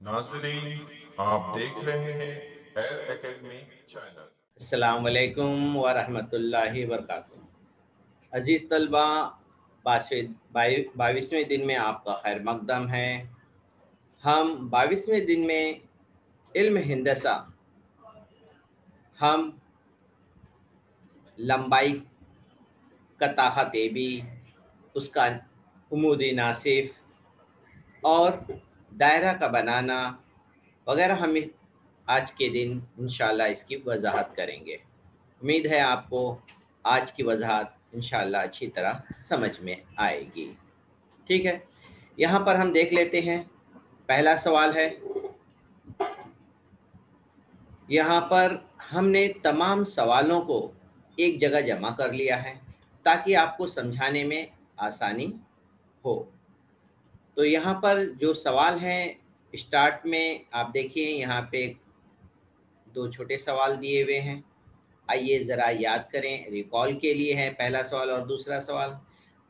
नाज़रीन, आप देख रहे हैं एयर एकेडमी चैनल। अस्सलाम वालेकुम व रहमतुल्लाहि व बरकातुहू। अज़ीज़ तलबा, 22वें दिन में आपका खैर मकदम है। हम 22वें दिन में इल्म हिंदसा, हम लंबाई का ताक़त बी, उसका उमूदी नासिफ और दायरा का बनाना वगैरह हम आज के दिन इंशाअल्लाह इसकी वजाहत करेंगे। उम्मीद है आपको आज की वजाहत इंशाअल्लाह अच्छी तरह समझ में आएगी। ठीक है, यहाँ पर हम देख लेते हैं। पहला सवाल है, यहाँ पर हमने तमाम सवालों को एक जगह जमा कर लिया है ताकि आपको समझाने में आसानी हो। तो यहाँ पर जो सवाल हैं, स्टार्ट में आप देखिए यहाँ पे दो छोटे सवाल दिए हुए हैं। आइए ज़रा याद करें, रिकॉल के लिए है पहला सवाल और दूसरा सवाल।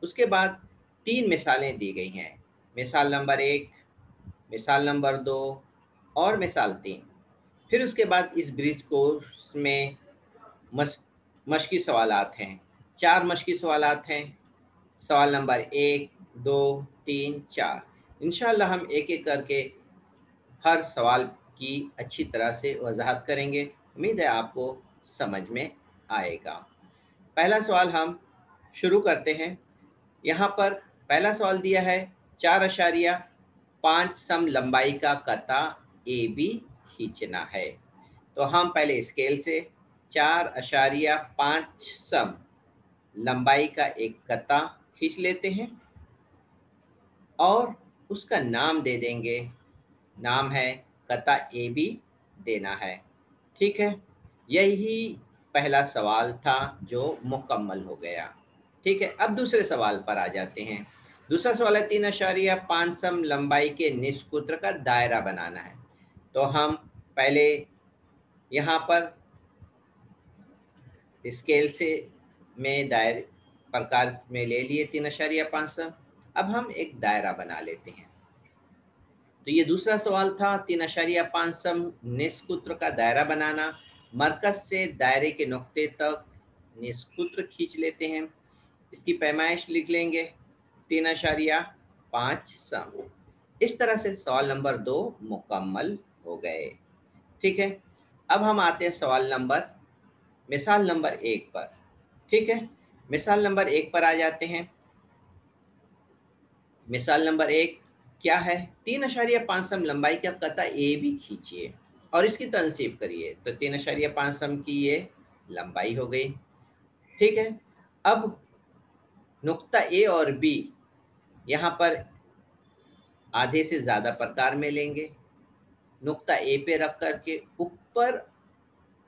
उसके बाद तीन मिसालें दी गई हैं, मिसाल नंबर एक, मिसाल नंबर दो और मिसाल तीन। फिर उसके बाद इस ब्रिज कोर्स में मश मशक़ी सवालात हैं, चार मशक़ी सवालात हैं। सवाल नंबर एक, दो, तीन, चार। इंशाअल्लाह हम एक एक करके हर सवाल की अच्छी तरह से वजाहत करेंगे। उम्मीद है आपको समझ में आएगा। पहला सवाल हम शुरू करते हैं। यहाँ पर पहला सवाल दिया है, 4.5 सम लंबाई का कता ए बी खींचना है। तो हम पहले स्केल से 4.5 सम लंबाई का एक कता खींच लेते हैं और उसका नाम दे देंगे। नाम है कता ए बी देना है। ठीक है, यही पहला सवाल था जो मुकम्मल हो गया। ठीक है, अब दूसरे सवाल पर आ जाते हैं। दूसरा सवाल है, 3.5 सम लंबाई के निष्पुत्र का दायरा बनाना है। तो हम पहले यहाँ पर स्केल से में दायरे प्रकार में ले लिए 3.5 सम। अब हम एक दायरा बना लेते हैं। तो ये दूसरा सवाल था, 3.5 सम निष्पुत्र का दायरा बनाना। मरकज से दायरे के नुक्ते तक निष्पुत्र खींच लेते हैं। इसकी पैमाइश लिख लेंगे, 3.5 सम। इस तरह से सवाल नंबर 2 मुकम्मल हो गए। ठीक है, अब हम आते हैं मिसाल नंबर 1 पर। ठीक है, मिसाल नंबर 1 पर आ जाते हैं। मिसाल नंबर 1 क्या है, 3.5 सम लंबाई का कता ए बी खींचिए और इसकी तनसीब करिए। तो 3.5 सम की ये लंबाई हो गई। ठीक है, अब नुक्ता ए और बी यहाँ पर आधे से ज़्यादा प्रकार में लेंगे। नुक्ता ए पे रख कर के ऊपर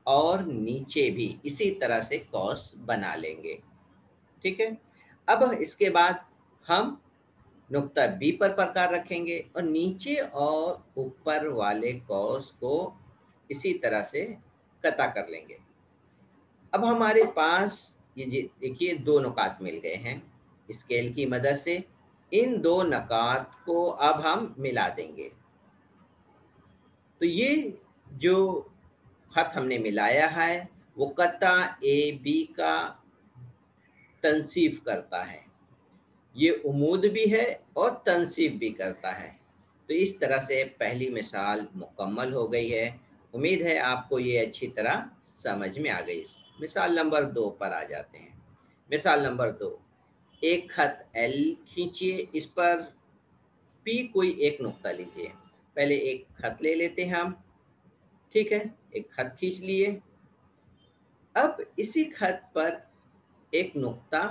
और नीचे भी इसी तरह से कॉस बना लेंगे। ठीक है, अब इसके बाद हम नुक्ता बी पर प्रकार रखेंगे और नीचे और ऊपर वाले कॉस को इसी तरह से कता कर लेंगे। अब हमारे पास ये देखिए दो नुकात मिल गए हैं। स्केल की मदद से इन दो नुकात को अब हम मिला देंगे। तो ये जो खत हमने मिलाया है वो कता ए बी का तनसीफ करता है। ये उमूद भी है और तनसीब भी करता है। तो इस तरह से पहली मिसाल मुकम्मल हो गई है। उम्मीद है आपको ये अच्छी तरह समझ में आ गई। मिसाल नंबर 2 पर आ जाते हैं। मिसाल नंबर 2, एक खत एल खींचिए, इस पर पी कोई एक नुक्ता लीजिए। पहले एक खत ले लेते हैं हम। ठीक है, एक खत खींच लिए। अब इसी खत पर एक नुक्ता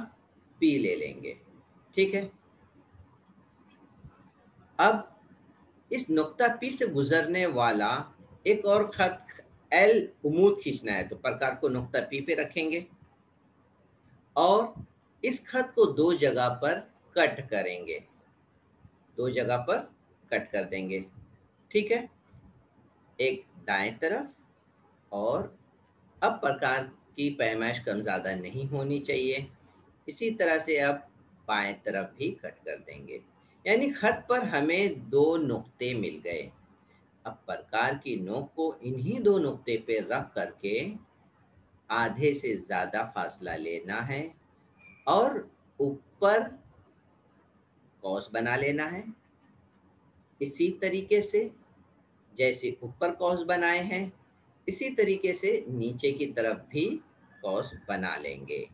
पी ले लेंगे। ठीक है, अब इस नुक्ता पी से गुजरने वाला एक और खत एल उमूद खींचना है। तो प्रकार को नुक्ता पी पे रखेंगे और इस खत को दो जगह पर कट करेंगे, दो जगह पर कट कर देंगे। ठीक है, एक दाएं तरफ और अब प्रकार की पैमाइश कम ज़्यादा नहीं होनी चाहिए। इसी तरह से अब बाएं तरफ भी कट कर देंगे। यानी खत पर हमें दो नुक्ते मिल गए। अब प्रकार की नोक को इन्हीं दो नुक्ते पे रख करके आधे से ज़्यादा फासला लेना है और ऊपर कॉस बना लेना है। इसी तरीके से जैसे ऊपर कॉस बनाए हैं, इसी तरीके से नीचे की तरफ भी कॉस बना लेंगे।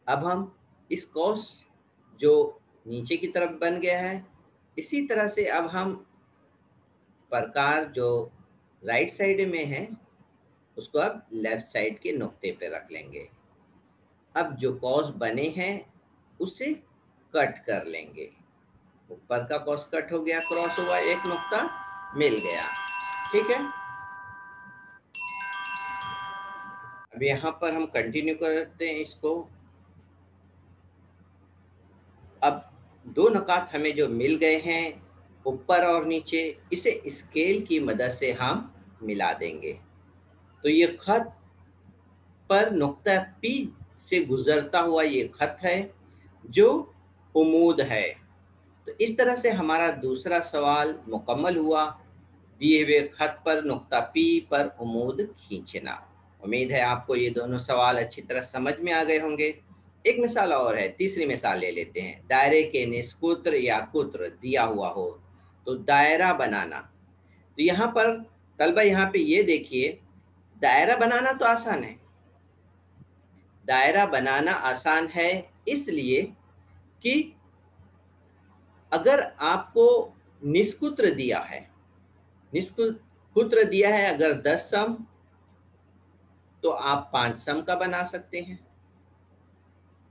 अब हम इस कॉस जो नीचे की तरफ बन गया है, इसी तरह से अब हम प्रकार जो राइट साइड में है उसको अब लेफ्ट साइड के नुक्ते पे रख लेंगे। अब जो कॉस बने हैं उसे कट कर लेंगे। ऊपर का कॉस कट हो गया, क्रॉस हुआ, एक नुक्ता मिल गया। ठीक है, अब यहाँ पर हम कंटिन्यू करते हैं इसको। अब दो नुकात हमें जो मिल गए हैं ऊपर और नीचे, इसे स्केल की मदद से हम मिला देंगे। तो ये खत पर नुक्ता पी से गुजरता हुआ ये खत है जो उमूद है। तो इस तरह से हमारा दूसरा सवाल मुकम्मल हुआ, दिए हुए खत पर नुक्ता पी पर उमूद खींचना। उम्मीद है आपको ये दोनों सवाल अच्छी तरह समझ में आ गए होंगे। एक मिसाल और है, तीसरी मिसाल ले लेते हैं। दायरे के निष्कुत्र या कुत्र दिया हुआ हो तो दायरा बनाना। तो यहाँ पर तलबा यहाँ पे ये देखिए, दायरा बनाना तो आसान है। दायरा बनाना आसान है इसलिए कि अगर आपको निष्कुत्र दिया है, निष्कुत्र दिया है अगर 10 सम, तो आप 5 सम का बना सकते हैं।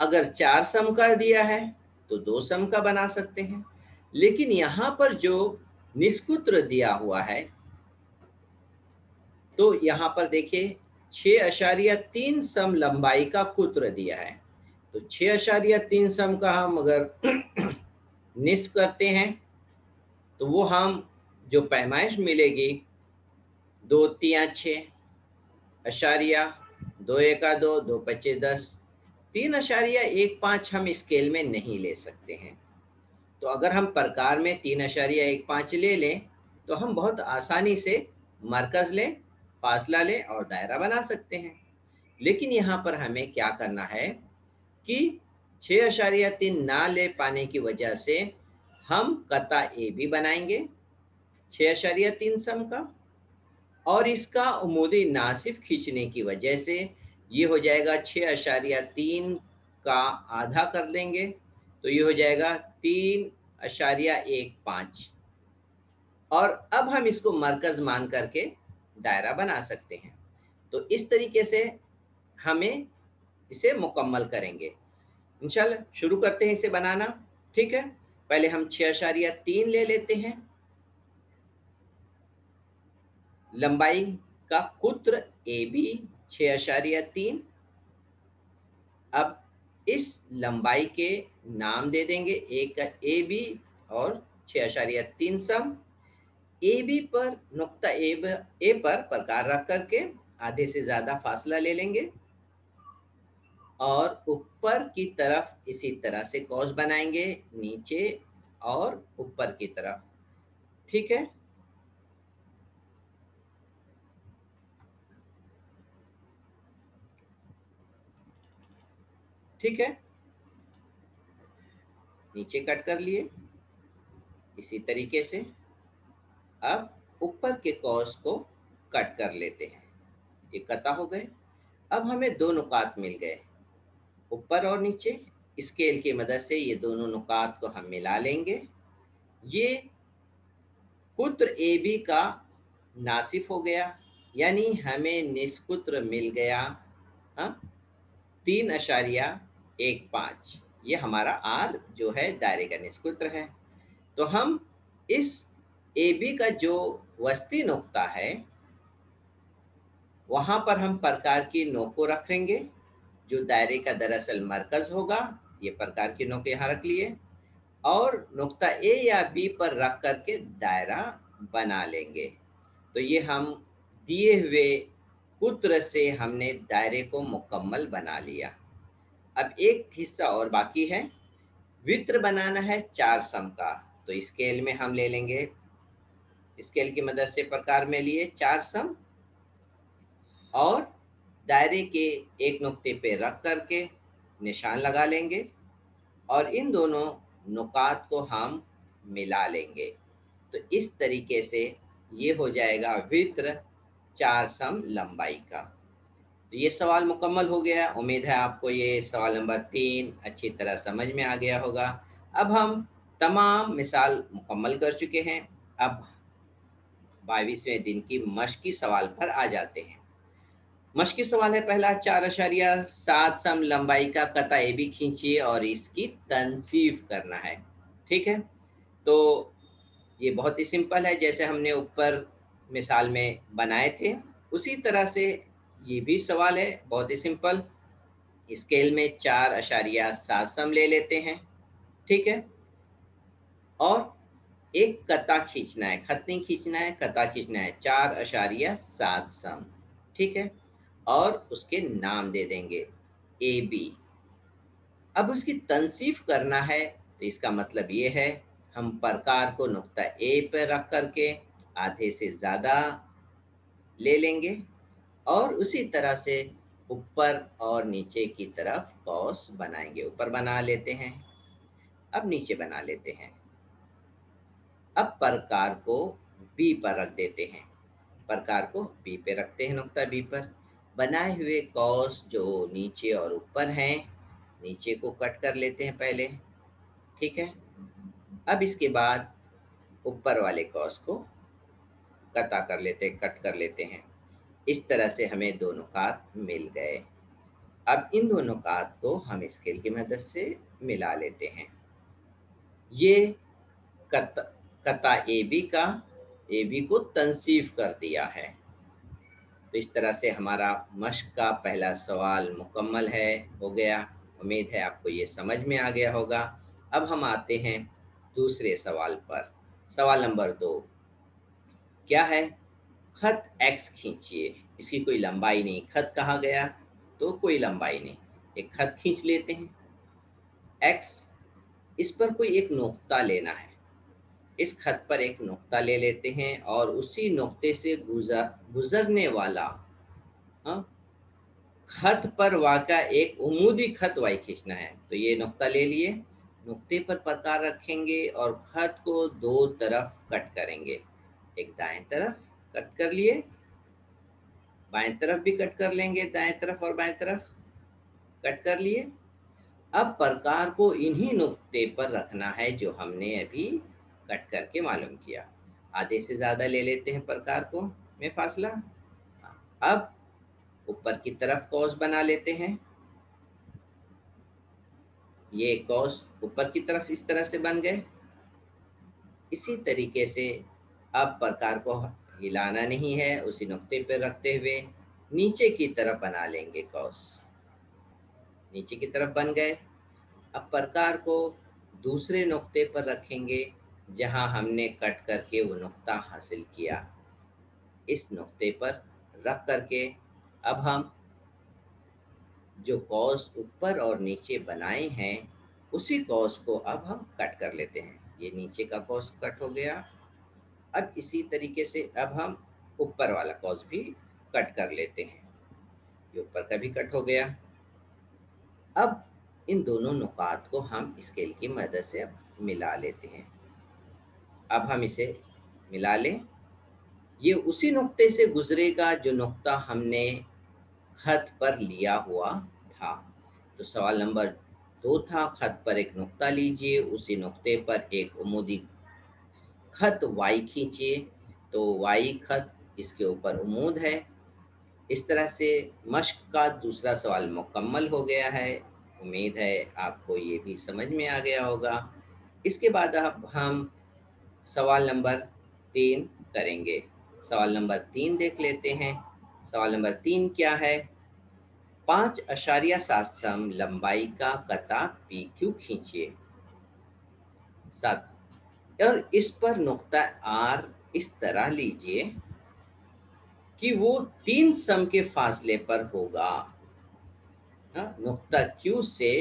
अगर 4 सम का दिया है तो 2 सम का बना सकते हैं। लेकिन यहाँ पर जो निष्कुत्र दिया हुआ है, तो यहाँ पर देखिए 6.3 सम लंबाई का कुत्र दिया है। तो 6.3 सम का हम अगर निष्ठ करते हैं तो वो हम जो पैमाइश मिलेगी, 2 तिया 6, अशारिया 2 एका 2, 2 पचे 10, 3.15 हम स्केल में नहीं ले सकते हैं। तो अगर हम प्रकार में 3.15 ले लें तो हम बहुत आसानी से मरकज लें, फासला लें और दायरा बना सकते हैं। लेकिन यहाँ पर हमें क्या करना है कि 6.3 ना ले पाने की वजह से हम कता ए भी बनाएंगे 6.3 सम का, और इसका उमूदी नासिफ खींचने की वजह से ये हो जाएगा 6.3 का आधा कर देंगे तो ये हो जाएगा 3.15। और अब हम इसको मरकज मान करके दायरा बना सकते हैं। तो इस तरीके से हमें इसे मुकम्मल करेंगे इंशाल्लाह। शुरू करते हैं इसे बनाना। ठीक है, पहले हम 6.3 ले लेते हैं लंबाई का कुत्र ए बी 6.3। अब इस लंबाई के नाम दे देंगे, एक का ए बी और 6.3 सम। ए बी पर नुक्ता ए पर प्रकार रख करके आधे से ज़्यादा फासला ले लेंगे और ऊपर की तरफ इसी तरह से कॉस बनाएंगे, नीचे और ऊपर की तरफ। ठीक है, ठीक है, नीचे कट कर लिए इसी तरीके से। अब ऊपर के कॉस को कट कर लेते हैं, ये कता हो गए। अब हमें दो नुकात मिल गए ऊपर और नीचे। स्केल की मदद से ये दोनों नुकात को हम मिला लेंगे। ये कुत्र ए बी का नासिफ हो गया, यानी हमें निष्कुत्र मिल गया। हाँ, 3.15। ये हमारा आर जो है दायरे का निष्कुत्र है। तो हम इस ए बी का जो वस्ती नुक्ता है वहां पर हम प्रकार की नोक को रखेंगे जो दायरे का दरअसल मरकज होगा। ये प्रकार की नोक यहाँ रख लिए और नुक्ता ए या बी पर रख करके दायरा बना लेंगे। तो ये हम दिए हुए कुत्र से हमने दायरे को मुकम्मल बना लिया। अब एक हिस्सा और बाकी है, वित्र बनाना है 4 सम का। तो स्केल में हम ले लेंगे स्केल की मदद से प्रकार में लिए 4 सम और दायरे के एक नुक्ते पे रख करके निशान लगा लेंगे और इन दोनों नुकात को हम मिला लेंगे। तो इस तरीके से ये हो जाएगा वृत्त 4 सम लंबाई का। तो ये सवाल मुकम्मल हो गया। उम्मीद है आपको ये सवाल नंबर 3 अच्छी तरह समझ में आ गया होगा। अब हम तमाम मिसाल मुकम्मल कर चुके हैं। अब 22वें दिन की मश्की सवाल पर आ जाते हैं। मश्की सवाल है पहला, 4.7 सम लंबाई का कता ए बी खींचिए और इसकी तनसीफ करना है। ठीक है, तो ये बहुत ही सिंपल है, जैसे हमने ऊपर मिसाल में बनाए थे उसी तरह से ये भी सवाल है, बहुत ही सिंपल। स्केल में 4.7 सम ले लेते हैं। ठीक है, और एक कता खींचना है, खत नहीं खींचना है, कता खींचना है 4.7 सम। ठीक है, और उसके नाम दे देंगे ए बी। अब उसकी तनसीफ करना है, तो इसका मतलब ये है हम प्रकार को नुक्ता ए पर रख करके आधे से ज़्यादा ले लेंगे और उसी तरह से ऊपर और नीचे की तरफ कौस बनाएंगे। ऊपर बना लेते हैं, अब नीचे बना लेते हैं। अब प्रकार को बी पर रख देते हैं, प्रकार को बी पे रखते हैं, नुक्ता बी पर। बनाए हुए कौस जो नीचे और ऊपर हैं, नीचे को कट कर लेते हैं पहले। ठीक है, अब इसके बाद ऊपर वाले कौस को कटा कर लेते हैं, कट कर लेते हैं। इस तरह से हमें दो नुकात मिल गए। अब इन दोनों नुकात को हम स्केल की मदद से मिला लेते हैं। ये कता कता ए बी का ए बी को तनसीफ कर दिया है। तो इस तरह से हमारा मश्क का पहला सवाल मुकम्मल है, हो गया। उम्मीद है आपको ये समझ में आ गया होगा। अब हम आते हैं दूसरे सवाल पर। सवाल नंबर 2 क्या है? खत x खींचिए। इसकी कोई लंबाई नहीं, खत कहा गया तो कोई लंबाई नहीं। एक खत खींच लेते हैं x, इस पर कोई एक नुक्ता लेना है। इस खत पर एक नुक्ता ले लेते हैं और उसी नुक्ते से गुजरने वाला, हाँ, खत पर वाक़ा एक उमूदी खत y खींचना है। तो ये नुक्ता ले लिए, नुक्ते पर प्रकार रखेंगे और खत को दो तरफ कट करेंगे। एक दाएं तरफ कट कर लिए, बाएं तरफ भी कट कर लेंगे, दाएं तरफ और बाएं तरफ कट कर लिए। अब प्रकार को इन्हीं नुक्ते पर रखना है जो हमने अभी कट करके मालूम किया। आधे से ज़्यादा ले लेते हैं प्रकार को में फासला। अब ऊपर की तरफ कौस बना लेते हैं। ये कौस ऊपर की तरफ इस तरह से बन गए। इसी तरीके से अब प्रकार को हिलाना नहीं है, उसी नुक्ते पर रखते हुए नीचे की तरफ बना लेंगे कौस। नीचे की तरफ बन गए। अब प्रकार को दूसरे नुक्ते पर रखेंगे जहां हमने कट करके वो नुक्ता हासिल किया। इस नुक्ते पर रख करके अब हम जो कौस ऊपर और नीचे बनाए हैं उसी कौस को अब हम कट कर लेते हैं। ये नीचे का कौस कट हो गया। अब इसी तरीके से अब हम ऊपर वाला कौस भी कट कर लेते हैं। ये ऊपर का भी कट हो गया। अब इन दोनों नुकात को हम स्केल की मदद से मिला लेते हैं। अब हम इसे मिला लें। ये उसी नुक्ते से गुजरेगा जो नुक्ता हमने खत पर लिया हुआ था। तो सवाल नंबर 2 था, खत पर एक नुक्ता लीजिए, उसी नुक्ते पर एक उमूदी खत y खींचिए। तो y खत इसके ऊपर उमूद है। इस तरह से मश्क का दूसरा सवाल मुकम्मल हो गया है। उम्मीद है आपको ये भी समझ में आ गया होगा। इसके बाद अब हम सवाल नंबर 3 करेंगे। सवाल नंबर 3 देख लेते हैं। सवाल नंबर 3 क्या है? 5.7 सम लंबाई का कता PQ खींचिए। 7 और इस पर नुक्ता R इस तरह लीजिए कि वो 3 सम के फासले पर होगा। नुक्ता Q से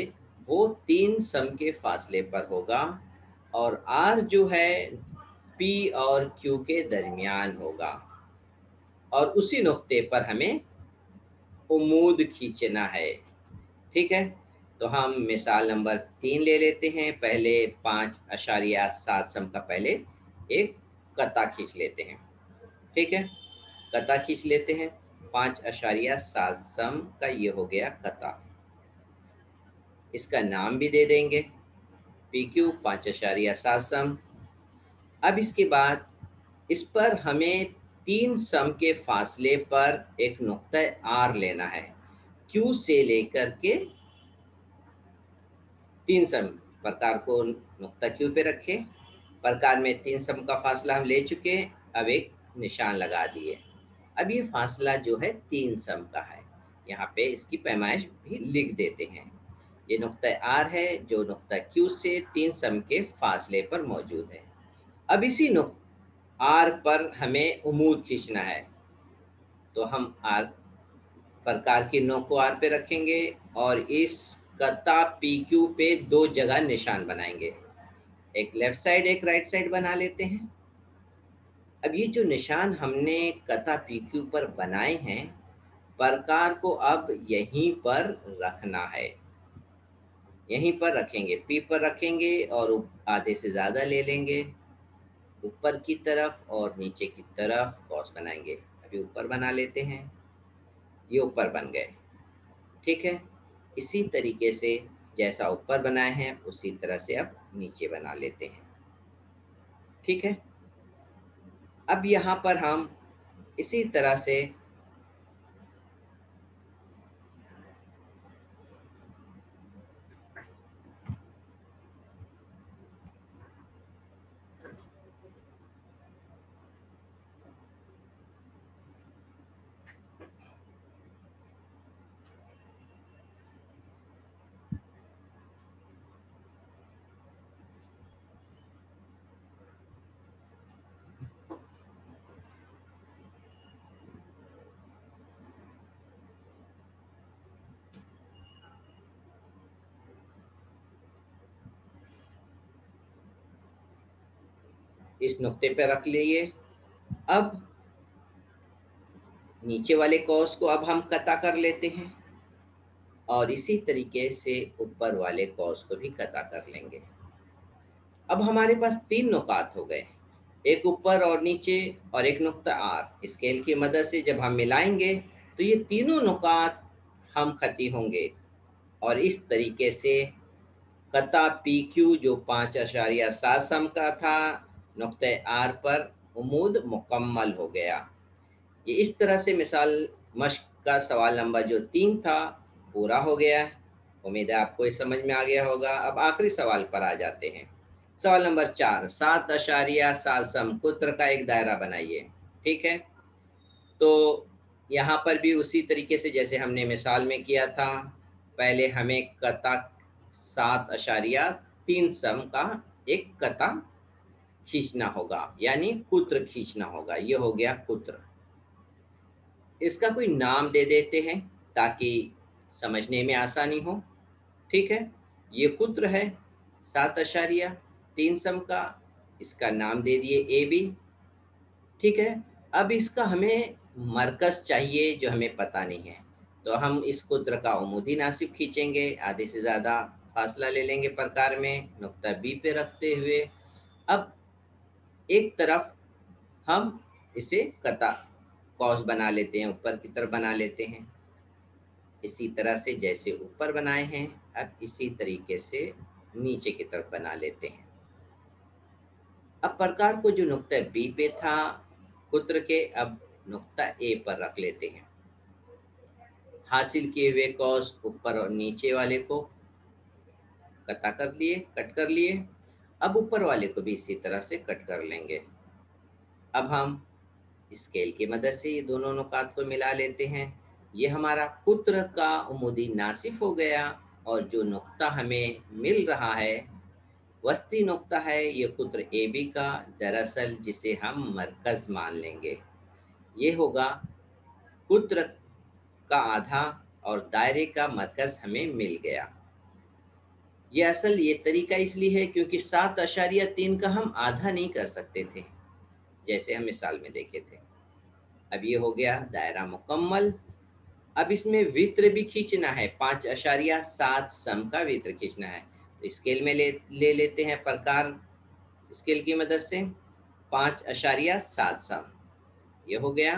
वो 3 सम के फासले पर होगा और R जो है P और Q के दरमियान होगा और उसी नुक्ते पर हमें उम्मीद खींचना है। ठीक है, तो हम मिसाल नंबर 3 ले लेते हैं। पहले 5.7 सम का पहले एक कता खींच लेते हैं। ठीक है, कता खींच लेते हैं। 5.7 सम का ये हो गया कता। इसका नाम भी दे देंगे PQ 5.7 सम। अब इसके बाद इस पर हमें 3 सम के फासले पर एक नुक्ता R लेना है। Q से लेकर के 3 सम प्रकार को नुक्ता Q पे रखें। प्रकार में 3 सम का फासला हम ले चुके हैं। अब एक निशान लगा दिए। अब ये फासला जो है 3 सम का है। यहाँ पे इसकी पैमाइश भी लिख देते हैं। ये नुक्ता R है जो नुक्ता Q से 3 सम के फासले पर मौजूद है। अब इसी नुक्ता R पर हमें उम्मीद खींचना है, तो हम R प्रकार की नोक को R पे रखेंगे और इस कता PQ पे 2 जगह निशान बनाएंगे। एक लेफ्ट साइड एक राइट साइड बना लेते हैं। अब ये जो निशान हमने कता PQ पर बनाए हैं, प्रकार को अब यहीं पर रखना है। यहीं पर रखेंगे, P पर रखेंगे और आधे से ज़्यादा ले लेंगे ऊपर की तरफ और नीचे की तरफ कॉस बनाएंगे। अभी ऊपर बना लेते हैं, ये ऊपर बन गए। ठीक है, इसी तरीके से जैसा ऊपर बनाए हैं उसी तरह से अब नीचे बना लेते हैं। ठीक है, अब यहाँ पर हम इसी तरह से इस नुक्ते पे रख लिए। अब नीचे वाले कॉस को अब हम कता कर लेते हैं और इसी तरीके से ऊपर वाले कॉस को भी कता कर लेंगे। अब हमारे पास 3 नुकात हो गए, एक ऊपर और नीचे और एक नुक्ता R। स्केल की मदद से जब हम मिलाएंगे तो ये तीनों नुकात हम खती होंगे और इस तरीके से कता PQ जो 5.7 सम का था नुक्ते R पर उम्मीद मुकम्मल हो गया। ये इस तरह से मिसाल मश्क का सवाल नंबर जो 3 था पूरा हो गया। उम्मीद है आपको ये समझ में आ गया होगा। अब आखिरी सवाल पर आ जाते हैं। सवाल नंबर 4, 7.7 समपुत्र का एक दायरा बनाइए। ठीक है, तो यहाँ पर भी उसी तरीके से जैसे हमने मिसाल में किया था, पहले हमें कता 7.3 सम का एक कता खींचना होगा, यानी कुत्र खींचना होगा। ये हो गया कुत्र। इसका कोई नाम दे देते हैं ताकि समझने में आसानी हो। ठीक है, ये कुत्र है 7.3 सम का, इसका नाम दे दिए AB। ठीक है, अब इसका हमें मरकज़ चाहिए जो हमें पता नहीं है, तो हम इस कुत्र का उमूदी नासिब खींचेंगे, आधे से ज़्यादा फासला ले लेंगे प्रकार में, नुक्ता B पे रखते हुए अब एक तरफ हम इसे कता कॉस बना लेते हैं, ऊपर की तरफ बना लेते हैं। इसी तरह से जैसे ऊपर बनाए हैं अब इसी तरीके से नीचे की तरफ बना लेते हैं। अब प्रकार को जो नुक्ता B पे था कुत्र के, अब नुक्ता A पर रख लेते हैं। हासिल किए हुए कॉस ऊपर और नीचे वाले को कटा कर लिए, कट कर लिए। अब ऊपर वाले को भी इसी तरह से कट कर लेंगे। अब हम स्केल की मदद से ये दोनों नुकात को मिला लेते हैं। ये हमारा कुत्र का उमूदी नासिफ हो गया और जो नुक्ता हमें मिल रहा है वस्ती नुक्ता है ये कुत्र AB का, दरअसल जिसे हम मरकज़ मान लेंगे। ये होगा कुत्र का आधा और दायरे का मरकज़ हमें मिल गया। ये तरीका इसलिए है क्योंकि 7.3 का हम आधा नहीं कर सकते थे, जैसे हम मिसाल में देखे थे। अब ये हो गया दायरा मुकम्मल। अब इसमें वित्र भी खींचना है, 5.7 सम का वित्र खींचना है। तो स्केल में ले लेते हैं प्रकार स्केल की मदद से 5.7 सम, ये हो गया।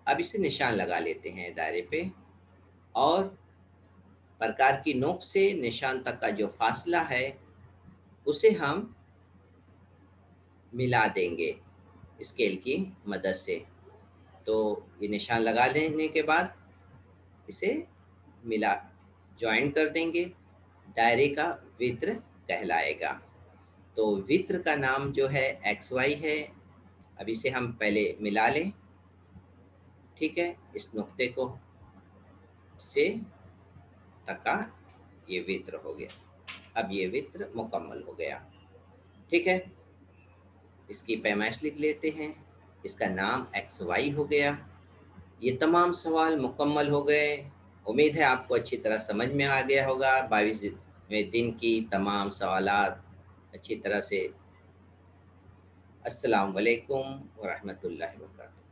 अब इसे निशान लगा लेते हैं दायरे पे, और प्रकार की नोक से निशान तक का जो फासला है उसे हम मिला देंगे स्केल की मदद से। तो ये निशान लगा लेने के बाद इसे मिला ज्वाइन कर देंगे, दायरे का वित्र कहलाएगा। तो वित्र का नाम जो है एक्स वाई है। अब इसे हम पहले मिला लें, ठीक है, इस नुक्ते को से तक का ये वित्र हो गया। अब ये वित्र मुकम्मल हो गया, ठीक है। इसकी पैमाइश लिख लेते हैं, इसका नाम एक्स वाई हो गया। ये तमाम सवाल मुकम्मल हो गए। उम्मीद है आपको अच्छी तरह समझ में आ गया होगा। 22वें दिन की तमाम सवालात अच्छी तरह से। अस्सलाम वालेकुम व रहमतुल्लाहि व बरकातहू।